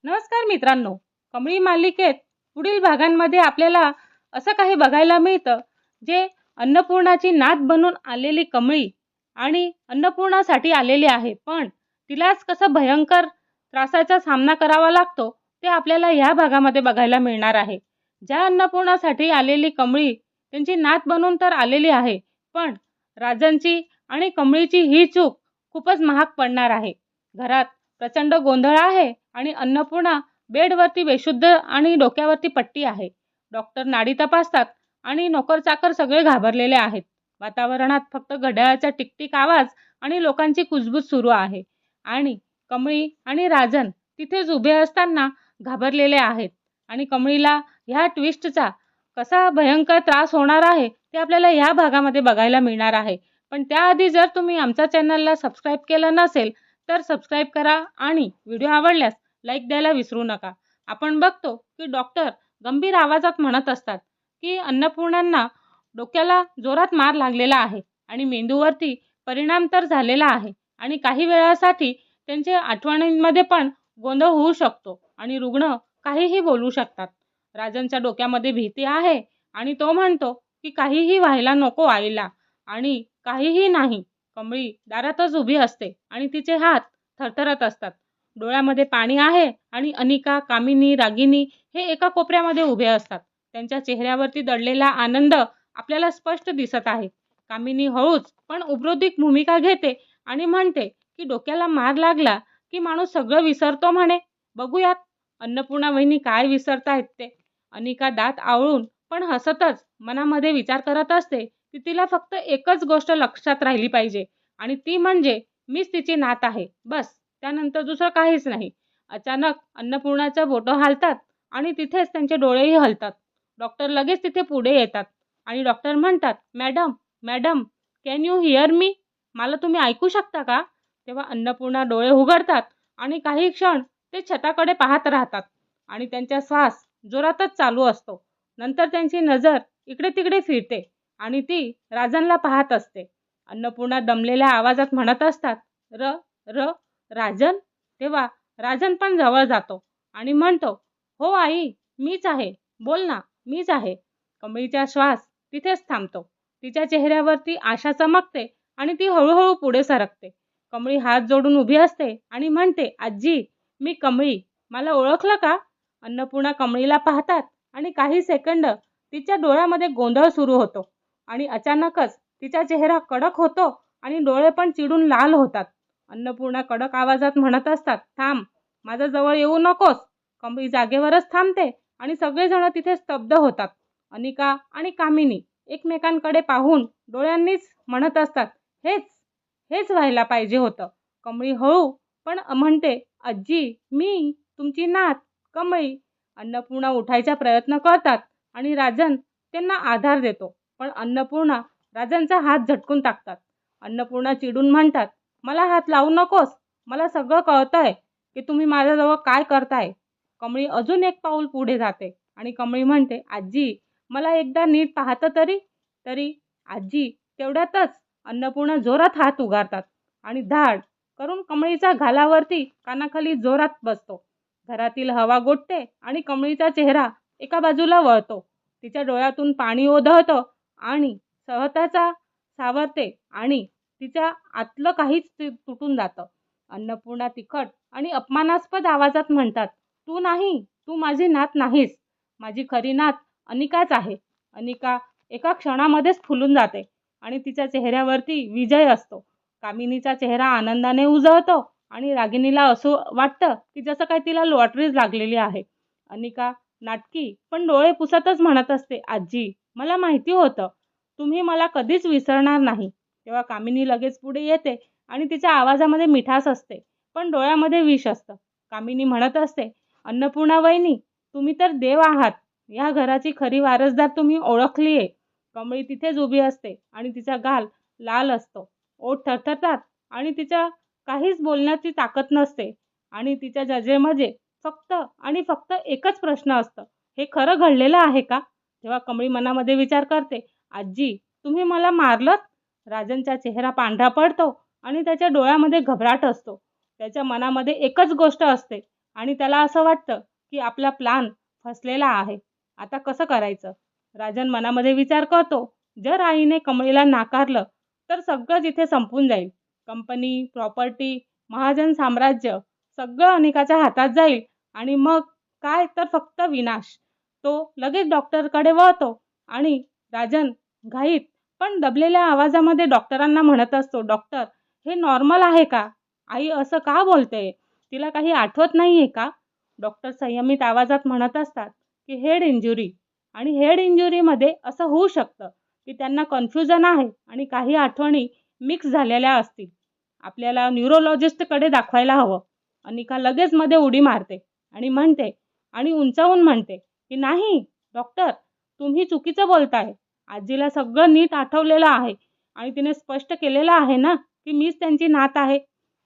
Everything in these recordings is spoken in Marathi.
नमस्कार मित्रांनो, कमळी मालिकेत पुढील भागांमध्ये आपल्याला असं काही बघायला मिळतं जे अन्नपूर्णाची नात बनून आलेली कमळी आणि अन्नपूर्णासाठी आलेली आहे, पण तिलाच कसं भयंकर त्रासाचा सामना करावा लागतो ते आपल्याला ह्या भागामध्ये बघायला मिळणार आहे. ज्या अन्नपूर्णासाठी आलेली कमळी त्यांची नात बनून तर आलेली आहे, पण राजांची आणि कमळीची ही चूक खूपच महाग पडणार आहे. घरात प्रचंड गोंधळ आहे आणि अन्नपूर्णा बेडवरती बेशुद्ध आणि डोक्यावरती पट्टी आहे. डॉक्टर नाडी तपासतात आणि नोकर-चाकर सगळे घाबरलेले आहेत. वातावरणात फक्त घड्याळाचा टिकटिक आवाज आणि लोकांची कुजबूज सुरू आहे आणि कमळी आणि राजन तिथेच उभे असताना घाबरलेले आहेत आणि कमळीला ह्या ट्विस्टचा कसा भयंकर त्रास होणार आहे ते आपल्याला ह्या भागामध्ये बघायला मिळणार आहे. पण त्याआधी जर तुम्ही आमच्या चॅनलला सबस्क्राईब केलं नसेल तर सबस्क्राईब करा आणि व्हिडिओ आवडल्यास लाईक द्यायला विसरू नका. आपण बघतो की डॉक्टर गंभीर आवाजात म्हणत असतात की अन्नपूर्णांना डोक्याला जोरात मार लागलेला आहे आणि मेंदूवरती परिणाम तर झालेला आहे आणि काही वेळासाठी त्यांच्या आठवणींमध्ये पण गोंधळ होऊ शकतो आणि रुग्ण काहीही बोलू शकतात. राजनच्या डोक्यामध्ये भीती आहे आणि तो म्हणतो की काहीही व्हायला नको आईला आणि काहीही नाही. कमळी दारातच उभी असते आणि तिचे हात थरथरत असतात. डोळ्यामध्ये पाणी आहे आणि अनिका, कामिनी, रागिनी हे एका कोपऱ्यामध्ये उभे असतात. त्यांच्या चेहऱ्यावरती दडलेला आनंद आपल्याला स्पष्ट दिसत आहे. कामिनी हळूच पण उपरोधिक भूमिका घेते आणि म्हणते की डोक्याला मार लागला की माणूस सगळं विसरतो म्हणे. बघूयात अन्नपूर्णा वहिनी काय विसरतायत ते. अनिका दात आवळून पण हसतच मनामध्ये विचार करत असते की तिला फक्त एकच गोष्ट लक्षात राहिली पाहिजे आणि ती म्हणजे मीच तिची नात आहे, बस. त्यानंतर दुसरं काहीच नाही. अचानक अन्नपूर्णाच्या बोटं हालतात आणि तिथेच त्यांचे डोळेही हलतात. डॉक्टर लगेच तिथे पुढे येतात आणि डॉक्टर म्हणतात, madam madam can you hear me? मला तुम्ही ऐकू शकता का? तेव्हा अन्नपूर्णा डोळे उघडतात आणि काही क्षण ते छताकडे पाहत राहतात आणि त्यांचा श्वास जोरातच चालू असतो. नंतर त्यांची नजर इकडे तिकडे फिरते आणि ती राजनला पाहत असते. अन्नपूर्णा दमलेल्या आवाजात म्हणत असतात, र र राजन. तेव्हा राजन पण जवळ जातो आणि म्हणतो, हो आई मीच आहे, बोल ना, मीच आहे. कमळीचा श्वास तिथेच थांबतो. तिच्या चेहऱ्यावरती आशा चमकते आणि ती हळूहळू पुढे सरकते. कमळी हात जोडून उभी असते आणि म्हणते, आजी मी कमळी, मला ओळखलं का? अन्नपूर्णा कमळीला पाहतात आणि काही सेकंद तिच्या डोळ्यामध्ये गोंधळ सुरू होतो आणि अचानकच तिचा चेहरा कडक होतो आणि डोळे पण चिडून लाल होतात. अन्नपूर्णा कडक आवाजात म्हणत असतात, थांब, माझ्या जवळ येऊ नकोस. कमळी जागेवरच थांबते आणि सगळेजण तिथे स्तब्ध होतात. अनिका आणि कामिनी एकमेकांकडे पाहून डोळ्यांनीच म्हणत असतात, हेच हेच व्हायला पाहिजे होतं. कमळी हळू पण म्हणते, आजी मी तुमची नात कमळी. अन्नपूर्णा उठायचा प्रयत्न करतात आणि राजन त्यांना आधार देतो, पण अन्नपूर्णा राजनचा हात झटकून टाकतात. अन्नपूर्णा चिडून म्हणतात, मला हात लावू नकोस, मला सगळं कळतंय की तुम्ही माझ्याजवळ काय करताय. कमळी अजून एक पाऊल पुढे जाते आणि कमळी म्हणते, आजी मला एकदा नीट पाहतं तरी. तरी आजी. तेवढ्यातच अन्नपूर्णा जोरात हात उगारतात आणि धाड करून कमळीच्या गालावरती कानाखाली जोरात बसतो. घरातील हवा गोठते आणि कमळीचा चेहरा एका बाजूला वळतो. तिच्या डोळ्यातून पाणी ओघळतं आणि सहताचा सावरते आणि तिच्या आतलं काहीच तुटून जातं. अन्नपूर्णा तिखट आणि अपमानास्पद आवाजात म्हणतात, तू नाही, तू माझी नात नाहीस. माझी खरी नात अनिकाच आहे. अनिका एका क्षणामध्येच फुलून जाते आणि तिच्या चेहऱ्यावरती विजय असतो. कामिनीचा चेहरा आनंदाने उजळतो आणि रागिनीला असं वाटतं की जसं काही तिला लॉटरीच लागलेली आहे. अनिका नाटकी पण डोळे पुसतच म्हणत असते, आजी मला माहिती होतं तुम्ही मला कधीच विसरणार नाही. तेव्हा कामिनी लगेच पुढे येते आणि तिच्या आवाजामध्ये मिठास असते पण डोळ्यामध्ये विष असतं. कामिनी म्हणत असते, अन्नपूर्णा वहिनी तुम्ही तर देव आहात. या घराची खरी वारसदार तुम्ही ओळखलीये. कमळी तिथेच उभी असते आणि तिचा गाल लाल असतो, ओठ थरथरतात आणि तिच्या काहीच बोलण्याची ताकद नसते आणि तिच्या जजेमध्ये फक्त आणि फक्त एकच प्रश्न असतं, हे खरं घडलेलं आहे का? तेव्हा कमळी मनामध्ये विचार करते, आजी तुम्ही मला मारलत. राजनचा चेहरा पांढरा पडतो आणि त्याच्या डोळ्यामध्ये घबराट असतो. त्याच्या मनामध्ये एकच गोष्ट असते, आणि त्याला असं वाटतं की आपला प्लान फसलेला आहे. आता कसं करायचं? राजन मनामध्ये विचार करतो, जर आईने कमळीला नाकारलं तर सगळंच इथे संपून जाईल. कंपनी, प्रॉपर्टी, महाजन साम्राज्य सगळं अनिकाच्या हातात जाईल आणि मग काय तर फक्त विनाश. तो लगेच डॉक्टरकडे वळतो आणि राजन घाईत पण दबलेल्या आवाजामध्ये डॉक्टरांना म्हणत असतो, डॉक्टर, हे नॉर्मल आहे का? आई असं का बोलते? तिला काही आठवत नाहीये का? डॉक्टर संयमित आवाजात म्हणत असतात की हेड इंजुरी, आणि हेड इंजुरीमध्ये असं होऊ शकतं की त्यांना कन्फ्युजन आहे आणि काही आठवणी मिक्स झालेल्या असतील. आपल्याला न्यूरोलॉजिस्टकडे दाखवायला हवं. अनिका लगेच मध्ये उडी मारते आणि म्हणते आणि उंचावून म्हणते की नाही डॉक्टर, तुम्ही चुकीचं बोलताय. आजीला सगळं नीट आठवलेलं आहे आणि तिने स्पष्ट केलेलं आहे ना की मीच त्यांची नात आहे.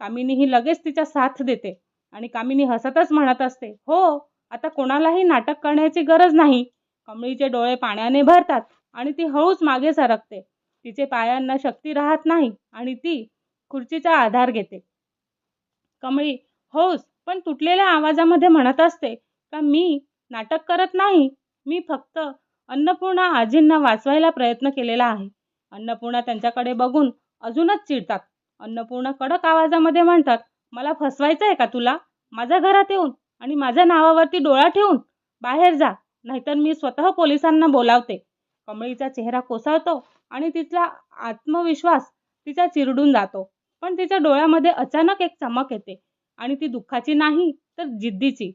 कामिनी ही लगेच तिच्या साथ देते आणि कामिनी हसतच म्हणत असते, हो, आता कोणालाही नाटक करण्याची गरज नाही. कमळीचे डोळे पाण्याने भरतात आणि ती हळूच मागे सरकते. तिचे पायांना शक्ती राहत नाही आणि ती खुर्चीचा आधार घेते. कमळी हौस पण तुटलेल्या आवाजामध्ये म्हणत असते का मी नाटक करत नाही. मी फक्त अन्नपूर्णा आजींना वाचवायला प्रयत्न केलेला आहे. अन्नपूर्णा त्यांच्याकडे बघून अजूनच चिडतात. अन्नपूर्णा कडक आवाजामध्ये म्हणतात, मला फसवायचं आहे का तुला? माझ्या घरात येऊन आणि माझ्या नावावरती डोळा ठेवून? बाहेर जा, नाहीतर मी स्वतः पोलिसांना बोलावते. कमळीचा चेहरा कोसळतो आणि तिचा आत्मविश्वास तिचा चिरडून जातो. पण तिच्या डोळ्यामध्ये अचानक एक चमक येते आणि ती दुःखाची नाही तर जिद्दीची.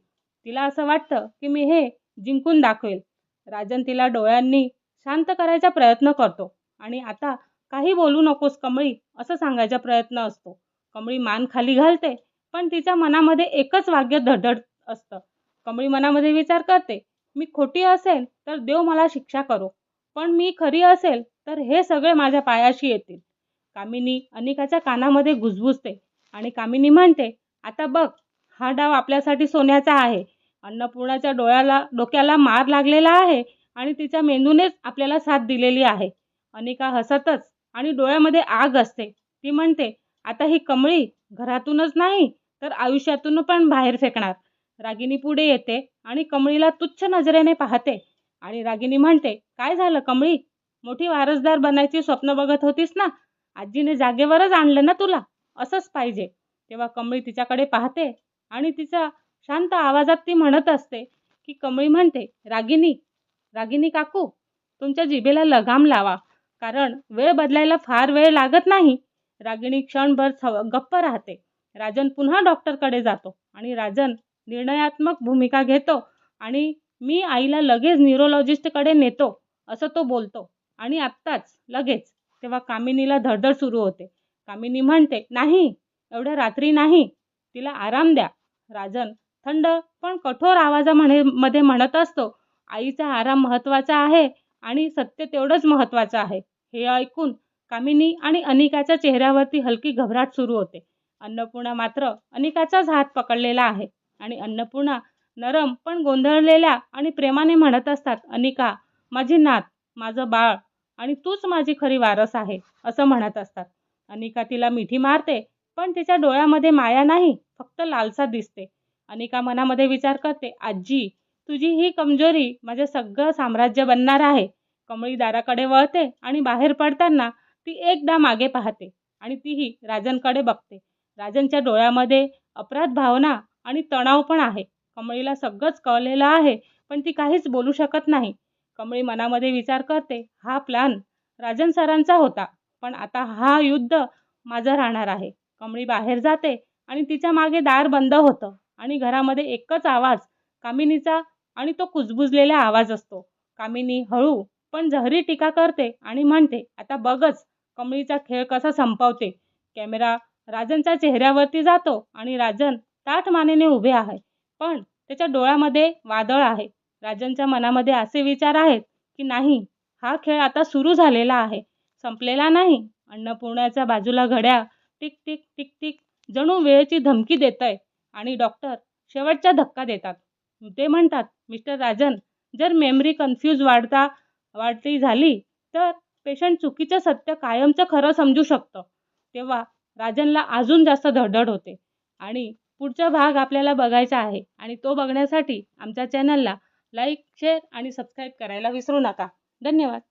तिला असं वाटतं की मी हे जिंकून दाखवेल. राजन तिला डोळ्यांनी शांत करायचा प्रयत्न करतो आणि आता काही बोलू नकोस कमळी असं सांगायचा प्रयत्न असतो. कमळी मान खाली घालते पण तिच्या मनामध्ये एकच वाक्य धडधड असतं. कमळी मनामध्ये विचार करते, मी खोटी असेल तर देव मला शिक्षा करो, पण मी खरी असेल तर हे सगळे माझ्या पायाशी येतील. कामिनी अनिकाच्या कानामध्ये घुसघुसते आणि कामिनी म्हणते, आता बघ, हा डाव आपल्यासाठी सोन्याचा आहे. अन्नपूर्णाच्या डोक्याला मार लागलेला आहे आणि तिच्या मेंदूनेच आपल्याला साथ दिलेली आहे. अनिका हसतच आणि डोळ्यामध्ये आग असते. ती म्हणते, आता ही कमळी घरातूनच नाही तर आयुष्यातून पण बाहेर फेकणार. रागिनी पुढे येते आणि कमळीला तुच्छ नजरेने पाहते आणि रागिनी म्हणते, काय झालं कमळी? मोठी वारसदार बनायची स्वप्न बघत होतीस ना? आजीने जागेवरच आणलं ना तुला? असंच पाहिजे. तेव्हा कमळी तिच्याकडे पाहते आणि तिच्या शांत आवाजात ती म्हणत असते की कमळी म्हणते, रागिनी, रागिनी काकू, तुमच्या जिभेला लगाम लावा, कारण वेळ बदलायला फार वेळ लागत नाही. रागिनी क्षणभर गप्प राहते. राजन पुन्हा डॉक्टरकडे जातो आणि राजन निर्णयात्मक भूमिका घेतो आणि मी आईला लगेच न्यूरोलॉजिस्टकडे नेतो असं तो बोलतो. आणि आत्ताच लगेच. तेव्हा कामिनीला धडधड सुरू होते. कामिनी म्हणते, नाही, एवढ्या रात्री नाही, तिला आराम द्या. राजन थंड पण कठोर आवाजामध्ये म्हणत असतो, आईचा आराम महत्त्वाचा आहे आणि सत्य तेवढंच महत्त्वाचं आहे. हे ऐकून कामिनी आणि अनिकाच्या चेहऱ्यावरती हलकी घबराट सुरू होते. अन्नपूर्णा मात्र अनिकाचाच हात पकडलेला आहे आणि अन्नपूर्णा नरम पण गोंधळलेल्या आणि प्रेमाने म्हणत असतात, अनिका, माझी नात, माझं बाळ आणि तूच माझी खरी वारस आहे असं म्हणत असतात. अनिका तिला मिठी मारते पण तिच्या डोळ्यामध्ये माया नाही, फक्त लालसा दिसते. अनिका मनामध्ये विचार करते, आजी, तुझी ही कमजोरी माझे सगळं साम्राज्य बनणार आहे. कमळी दाराकडे वळते आणि बाहेर पडताना ती एकदा मागे पाहते आणि तीही राजनकडे बघते. राजनच्या डोळ्यामध्ये अपराध भावना आणि तणाव पण आहे. कमळीला सगळंच कळलेलं आहे पण ती काहीच बोलू शकत नाही. कमळी मनामध्ये विचार करते, हा प्लॅन राजन सरांचा होता, पण आता हा युद्ध माझं राहणार आहे. कमळी बाहेर जाते आणि तिच्या मागे दार बंद होतं आणि घरामध्ये एकच आवाज, कामिनीचा, आणि तो कुजबुजलेला आवाज असतो. कामिनी हळू पण जहरी टीका करते आणि म्हणते, आता बघच कमळीचा खेळ कसा संपवते. कॅमेरा राजनच्या चेहऱ्यावरती जातो आणि राजन ताठ मानेने उभे आहे पण त्याच्या डोळ्यामध्ये वादळ आहे. राजनच्या मनामध्ये असे विचार आहेत की नाही, हा खेळ आता सुरू झालेला आहे, संपलेला नाही. अन्नपूर्णाच्या बाजूला घड्याळ टिक टिक टिक टिक जणू वेळेची धमकी देतंय आणि डॉक्टर शेवटचा धक्का देतात. ते म्हणतात, मिस्टर राजन, जर मेमरी कन्फ्यूज वाढती झाली तर पेशंट चुकीचं सत्य कायमचं खरं समजू शकतं. तेव्हा राजनला अजून जास्त धडधड होते आणि पुढचा भाग आपल्याला बघायचा आहे आणि तो बघण्यासाठी आमच्या चॅनलला लाईक, शेअर आणि सबस्क्राईब करायला विसरू नका. धन्यवाद.